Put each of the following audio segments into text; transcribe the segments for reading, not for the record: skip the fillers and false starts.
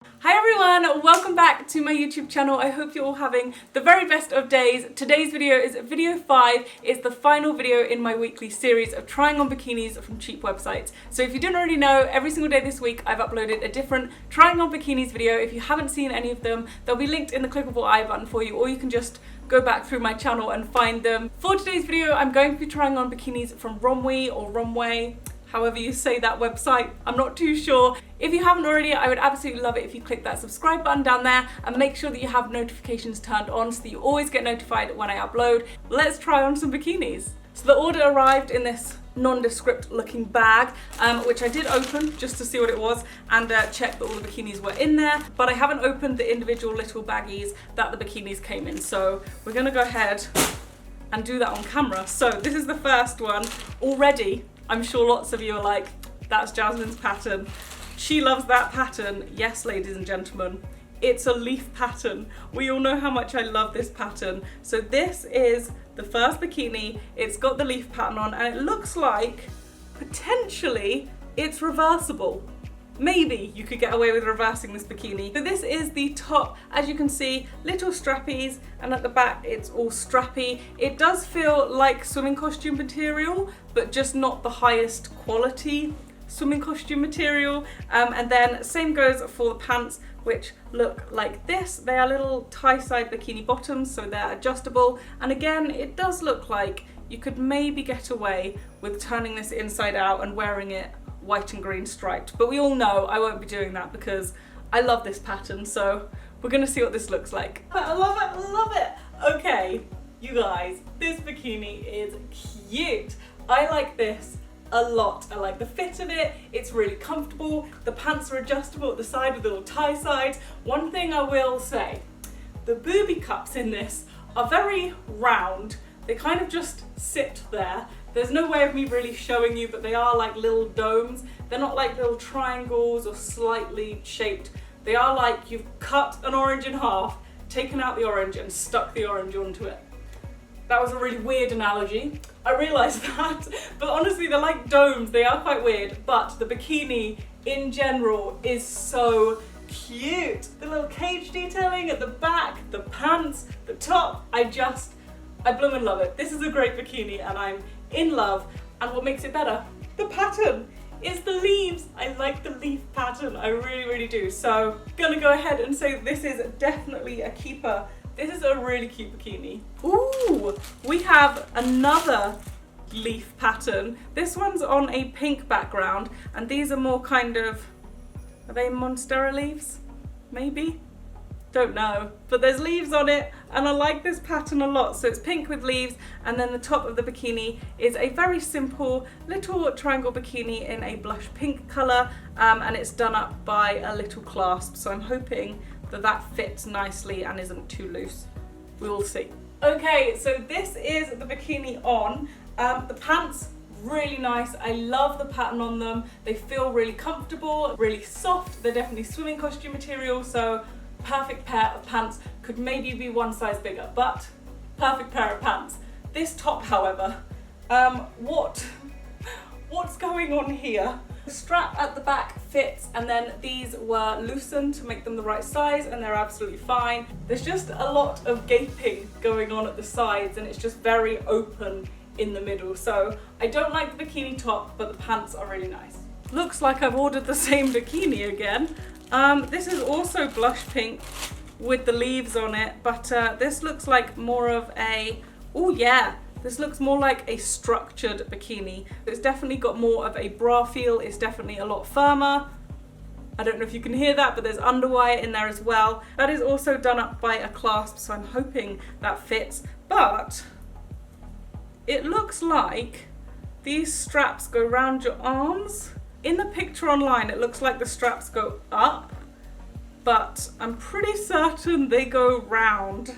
Hi everyone, welcome back to my YouTube channel. I hope you're all having the very best of days. Today's video is video 5. It's the final video in my weekly series of trying on bikinis from cheap websites. So if you didn't already know, every single day this week I've uploaded a different trying on bikinis video. If you haven't seen any of them, they'll be linked in the clickable I button for you, or you can just go back through my channel and find them. For today's video, I'm going to be trying on bikinis from Romwe or Romwe, however you say that website, I'm not too sure. If you haven't already, I would absolutely love it if you click that subscribe button down there and make sure that you have notifications turned on so that you always get notified when I upload. Let's try on some bikinis. So the order arrived in this nondescript looking bag, which I did open just to see what it was and check that all the bikinis were in there, but I haven't opened the individual little baggies that the bikinis came in. So we're gonna go ahead and do that on camera. So this is the first one. Already, I'm sure lots of you are like, that's Jasmine's pattern. She loves that pattern. Yes, ladies and gentlemen, it's a leaf pattern. We all know how much I love this pattern. So this is the first bikini. It's got the leaf pattern on and it looks like potentially it's reversible. Maybe you could get away with reversing this bikini. So this is the top, as you can see, little strappies, and at the back it's all strappy. It does feel like swimming costume material, but just not the highest quality swimming costume material. And then same goes for the pants, which look like this. They are little tie-side bikini bottoms, so they're adjustable. And again, it does look like you could maybe get away with turning this inside out and wearing it white and green striped, but we all know I won't be doing that because I love this pattern, so we're gonna see what this looks like. I love it, I love it. Okay, you guys, this bikini is cute. I like this a lot. I like the fit of it. It's really comfortable. The pants are adjustable at the side with little tie sides. One thing I will say, the booby cups in this are very round. They kind of just sit there. There's no way of me really showing you, but they are like little domes. They're not like little triangles or slightly shaped. They are like you've cut an orange in half, taken out the orange and stuck the orange onto it. That was a really weird analogy. I realised that, but honestly they're like domes. They are quite weird, but the bikini in general is so cute. The little cage detailing at the back, the pants, the top, I blooming love it. This is a great bikini and I'm in love. And what makes it better? The pattern. It's the leaves. I like the leaf pattern. I really, really do. So gonna go ahead and say this is definitely a keeper. This is a really cute bikini. Ooh, we have another leaf pattern. This one's on a pink background and these are more kind of, are they Monstera leaves? Maybe? Don't know, but there's leaves on it and I like this pattern a lot. So it's pink with leaves, and then the top of the bikini is a very simple little triangle bikini in a blush pink colour, and it's done up by a little clasp, so I'm hoping that that fits nicely and isn't too loose. We'll see. Okay, so this is the bikini on. The pants, really nice. I love the pattern on them. They feel really comfortable, really soft. They're definitely swimming costume material, so perfect pair of pants. Could maybe be one size bigger, but perfect pair of pants. This top, however, what's going on here? The strap at the back fits, and then these were loosened to make them the right size, and they're absolutely fine. There's just a lot of gaping going on at the sides, and it's just very open in the middle. So I don't like the bikini top, but the pants are really nice. Looks like I've ordered the same bikini again. This is also blush pink with the leaves on it, but this looks like more of a, oh yeah, this looks more like a structured bikini. It's definitely got more of a bra feel. It's definitely a lot firmer. I don't know if you can hear that, but there's underwire in there as well. That is also done up by a clasp, so I'm hoping that fits. But it looks like these straps go around your arms. In the picture online, it looks like the straps go up, but I'm pretty certain they go round.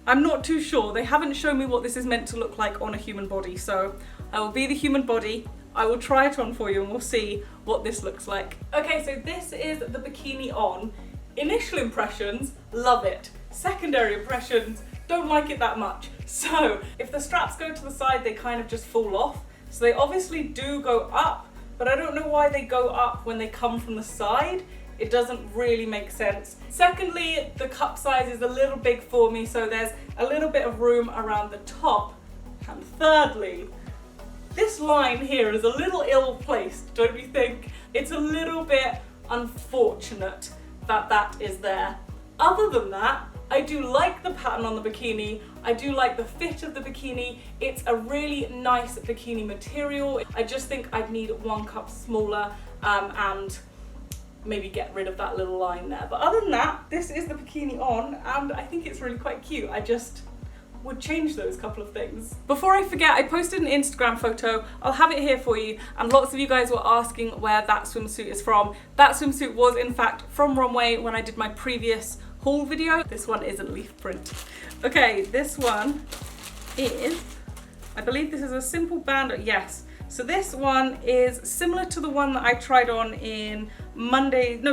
I'm not too sure. They haven't shown me what this is meant to look like on a human body, so I will be the human body. I will try it on for you and we'll see what this looks like. Okay, so this is the bikini on. Initial impressions, love it. Secondary impressions, don't like it that much. So if the straps go to the side, they kind of just fall off. So they obviously do go up, but I don't know why they go up when they come from the side. it doesn't really make sense. Secondly, the cup size is a little big for me, so there's a little bit of room around the top. And thirdly, this line here is a little ill-placed, don't you think? It's a little bit unfortunate that that is there. Other than that, I do like the pattern on the bikini. I do like the fit of the bikini. It's a really nice bikini material. I just think I'd need one cup smaller and maybe get rid of that little line there. But other than that, this is the bikini on, and I think it's really quite cute. I just would change those couple of things. Before I forget, I posted an Instagram photo. I'll have it here for you, and lots of you guys were asking where that swimsuit is from. That swimsuit was in fact from Romwe when I did my previous haul video. This one isn't leaf print. Okay, this one is, I believe this is a simple bandeau. Yes. So this one is similar to the one that I tried on in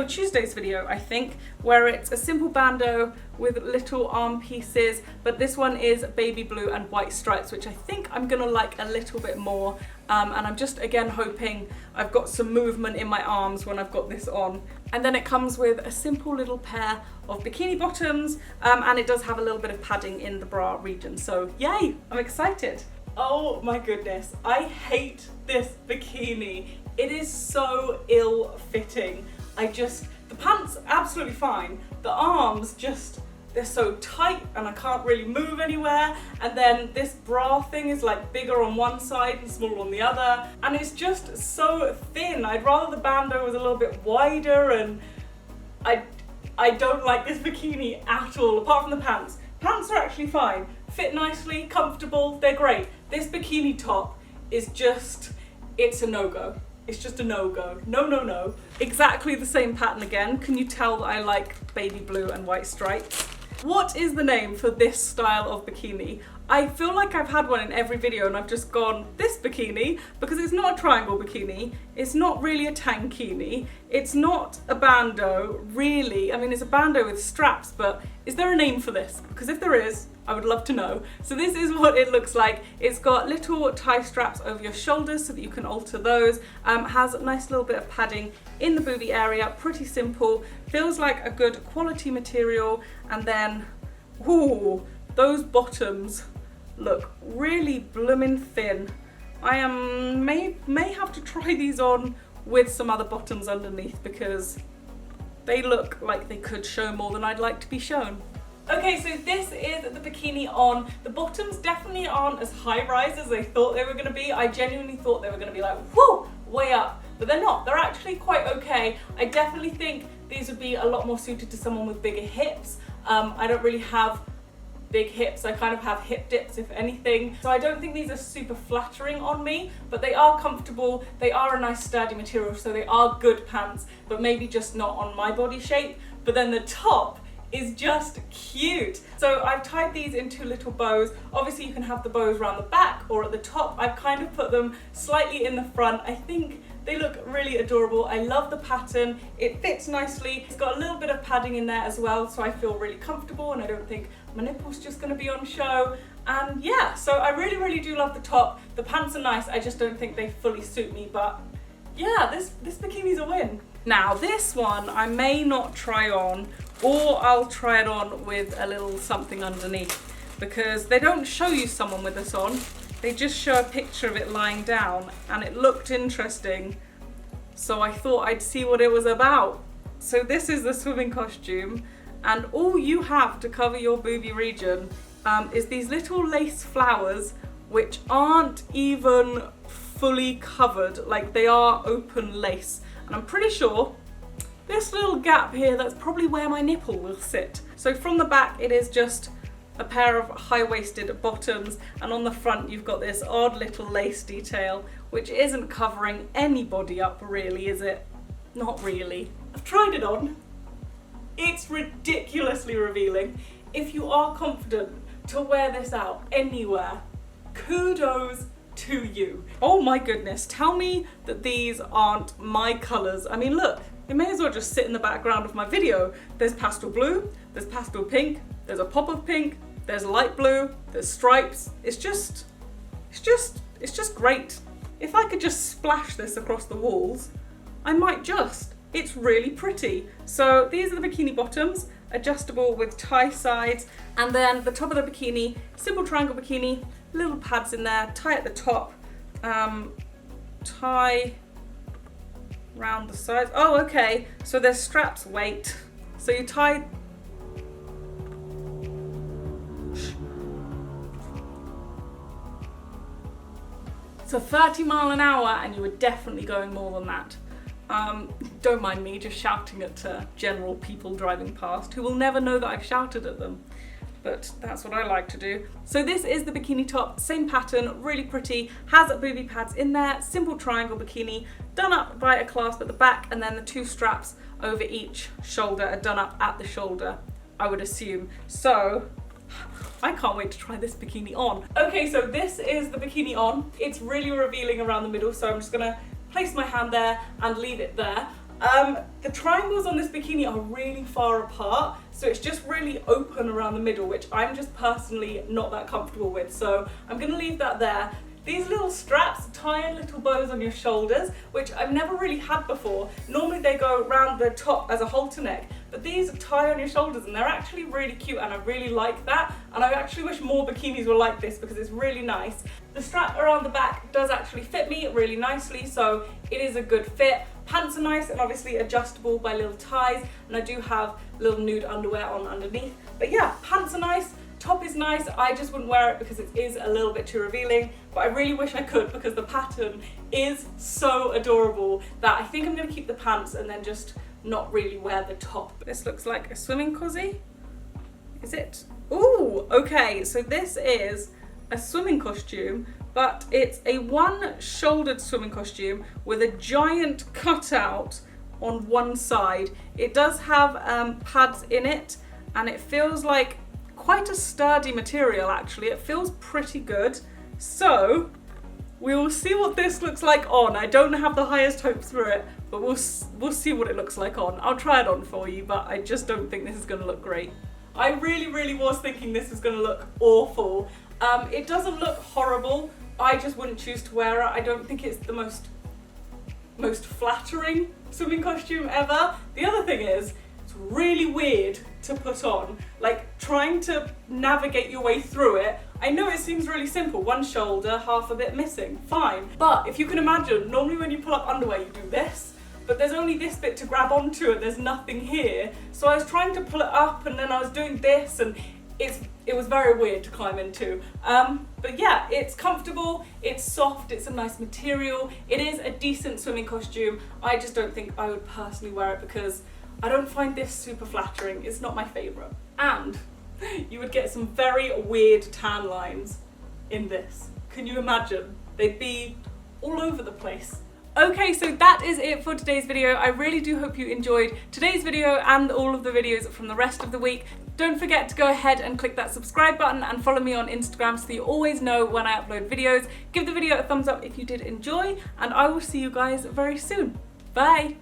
Tuesday's video, I think, where it's a simple bandeau with little arm pieces, but this one is baby blue and white stripes, which I think I'm gonna like a little bit more. And I'm just again hoping I've got some movement in my arms when I've got this on. And then it comes with a simple little pair of bikini bottoms, and it does have a little bit of padding in the bra region. So yay, I'm excited. Oh my goodness, I hate this bikini. It is so ill-fitting. The pants absolutely fine. The arms they're so tight and I can't really move anywhere. And then this bra thing is like bigger on one side and smaller on the other. And it's just so thin. I'd rather the bandeau was a little bit wider, and I don't like this bikini at all, apart from the pants. Pants are actually fine. Fit nicely, comfortable, they're great. This bikini top is it's a no-go. It's just a no-go. No, no, no. Exactly the same pattern again. Can you tell that I like baby blue and white stripes? What is the name for this style of bikini? I feel like I've had one in every video and I've just gone, this bikini, because it's not a triangle bikini, it's not really a tankini, it's not a bandeau, really. I mean, it's a bandeau with straps, but is there a name for this? Because if there is, I would love to know. So this is what it looks like. It's got little tie straps over your shoulders so that you can alter those. Has a nice little bit of padding in the boobie area, pretty simple. Feels like a good quality material. And then, ooh, those bottoms look really bloomin' thin. I may have to try these on with some other bottoms underneath, because they look like they could show more than I'd like to be shown. Okay, so this is the bikini on. The bottoms definitely aren't as high-rise as I thought they were gonna be. I genuinely thought they were gonna be like, whoo, way up, but they're not. They're actually quite okay. I definitely think these would be a lot more suited to someone with bigger hips. I don't really have big hips. I kind of have hip dips, if anything. So I don't think these are super flattering on me, but they are comfortable. They are a nice sturdy material, so they are good pants, but maybe just not on my body shape. But then the top is just cute. So I've tied these into little bows. Obviously you can have the bows around the back or at the top. I've kind of put them slightly in the front. I think they look really adorable. I love the pattern. It fits nicely. It's got a little bit of padding in there as well, so I feel really comfortable and I don't think my nipple's just gonna be on show. And yeah, so I really, really do love the top. The pants are nice. I just don't think they fully suit me, but yeah, this bikini's a win. Now this one I may not try on, or I'll try it on with a little something underneath, because they don't show you someone with this on. They just show a picture of it lying down, and it looked interesting, so I thought I'd see what it was about. So this is the swimming costume, and all you have to cover your boobie region is these little lace flowers, which aren't even fully covered, like they are open lace. And I'm pretty sure this little gap here, that's probably where my nipple will sit. So from the back, it is just a pair of high-waisted bottoms, and on the front you've got this odd little lace detail, which isn't covering anybody up really, is it? Not really. I've tried it on. It's ridiculously revealing. If you are confident to wear this out anywhere, kudos to you. Oh my goodness, tell me that these aren't my colours. I mean, look, it may as well just sit in the background of my video. There's pastel blue, there's pastel pink, there's a pop of pink, there's light blue, there's stripes. It's just great. If I could just splash this across the walls, I might just. it's really pretty. So these are the bikini bottoms, adjustable with tie sides, and then the top of the bikini, simple triangle bikini, little pads in there, tie at the top, tie round the sides. Oh, okay, so there's straps, wait. So you tie, so 30 miles an hour, and you were definitely going more than that. Don't mind me just shouting at general people driving past who will never know that I've shouted at them, but that's what I like to do. So this is the bikini top, same pattern, really pretty, has booby pads in there, simple triangle bikini, done up by a clasp at the back, and then the 2 straps over each shoulder are done up at the shoulder, I would assume. So I can't wait to try this bikini on. Okay, so this is the bikini on. It's really revealing around the middle, so I'm just gonna place my hand there and leave it there. The triangles on this bikini are really far apart, so it's just really open around the middle, which I'm just personally not that comfortable with, so I'm gonna leave that there. These little straps tie in little bows on your shoulders, which I've never really had before. Normally they go around the top as a halter neck, but these tie on your shoulders and they're actually really cute, and I really like that. And I actually wish more bikinis were like this because it's really nice. The strap around the back does actually fit me really nicely, so it is a good fit. Pants are nice and obviously adjustable by little ties, and I do have little nude underwear on underneath. But yeah, pants are nice. Top is nice, I just wouldn't wear it because it is a little bit too revealing, but I really wish I could because the pattern is so adorable that I think I'm going to keep the pants and then just not really wear the top. This looks like a swimming cozy. Is it? Ooh, okay, so this is a swimming costume, but it's a one-shouldered swimming costume with a giant cutout on one side. It does have pads in it, and it feels like quite a sturdy material actually. It feels pretty good. So we will see what this looks like on. I don't have the highest hopes for it, but we'll see what it looks like on. I'll try it on for you, but I just don't think this is going to look great. I really was thinking this was going to look awful. It doesn't look horrible. I just wouldn't choose to wear it. I don't think it's the most flattering swimming costume ever. The other thing is, it's really weird to put on. Like, trying to navigate your way through it. I know it seems really simple, one shoulder, half of it missing, fine. But if you can imagine, normally when you pull up underwear, you do this, but there's only this bit to grab onto and there's nothing here. So I was trying to pull it up and then I was doing this, and it was very weird to climb into. But yeah, it's comfortable, it's soft, it's a nice material, it is a decent swimming costume. I just don't think I would personally wear it because I don't find this super flattering. It's not my favourite. And you would get some very weird tan lines in this. Can you imagine? They'd be all over the place. Okay, so that is it for today's video. I really do hope you enjoyed today's video and all of the videos from the rest of the week. Don't forget to go ahead and click that subscribe button and follow me on Instagram so you always know when I upload videos. Give the video a thumbs up if you did enjoy, and I will see you guys very soon. Bye!